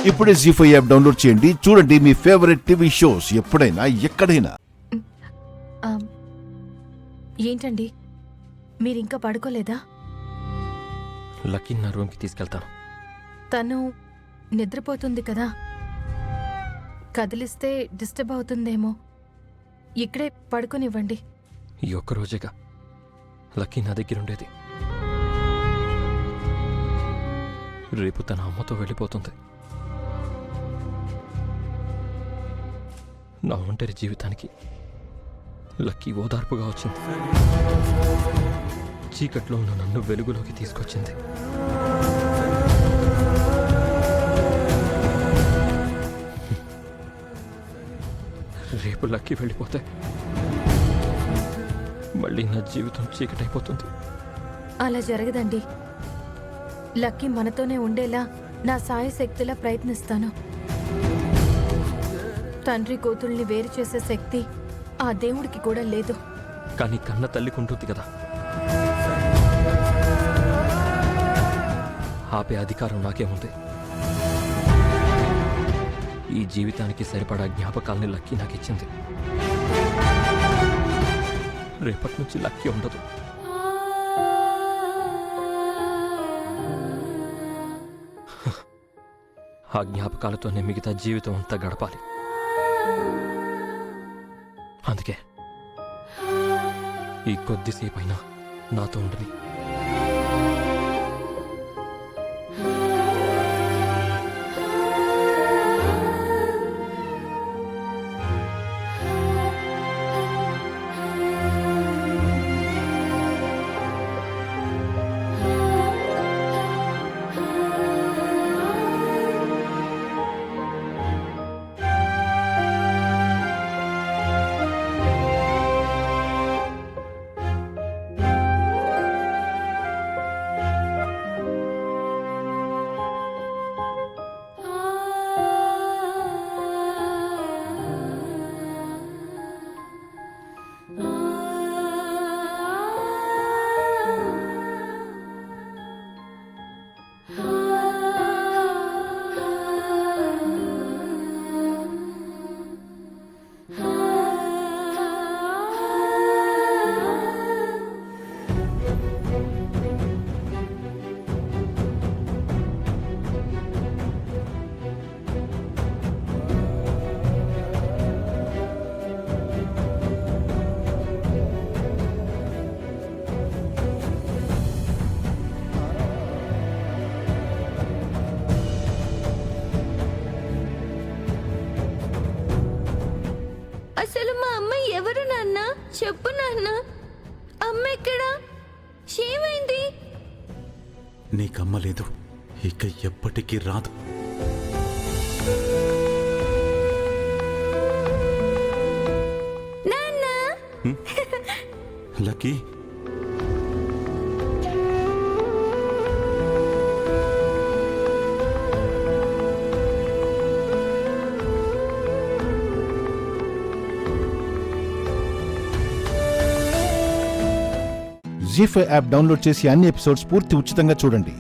ఇప్పుడే జీ5 app download చేయండి. చూడండి మీ ఫేవరెట్ టీవీ షోస్ ఎప్పుడైనా ఎక్కడైనా. ఏంటండి మీరింకా పడుకోలేదా? లక్కీ నా రూమ్కి తీసుకెళ్తాను. తను నిద్రపోతుంది కదా, కదిలిస్తే డిస్టర్బ్ అవుతుందేమో. ఇక్కడే పడుకోనివ్వండి. ఈ ఒక్కరోజేగా లక్కీ నా దగ్గర ఉండేది. రేపు తన అమ్మతో వెళ్ళిపోతుంది. నా ఒంటరి జీవితానికి లక్కీ ఓదార్పుగా వచ్చింది. చీకట్లో ఉన్న నన్ను వెలుగులోకి తీసుకొచ్చింది. రేపు లక్కీ వెళ్ళిపోతే మళ్ళీ నా జీవితం చీకటైపోతుంది. అలా జరగదండి. లక్కీ మనతోనే ఉండేలా నా సాయశక్తిలా ప్రయత్నిస్తాను. తండ్రి కూతుల్ని వేరు చేసే శక్తి ఆ దేవుడికి కూడా లేదు. కానీ కన్న తల్లికి ఉంటుంది కదా. ఆపే అధికారం నాకేముంది? ఈ జీవితానికి సరిపడా జ్ఞాపకాల్ని లక్కీ నాకు ఇచ్చింది. రేపటి నుంచి లక్కీ ఉండదు. ఆ జ్ఞాపకాలతోనే మిగతా జీవితం అంతా గడపాలి. అందుకే ఈ కొద్దిసేపైనా నాతో ఉండని. అసలు మా అమ్మ ఎవరు నాన్న? చెప్పు నాన్న. అమ్మ ఎక్కడా? ఏమైంది? నీకమ్మ లేదు, ఇక ఎప్పటికీ రాదు. నాన్న లక్కీ, జీ5 యాప్ డౌన్లోడ్ చేసి అన్ని ఎపిసోడ్స్ పూర్తి ఉచితంగా చూడండి.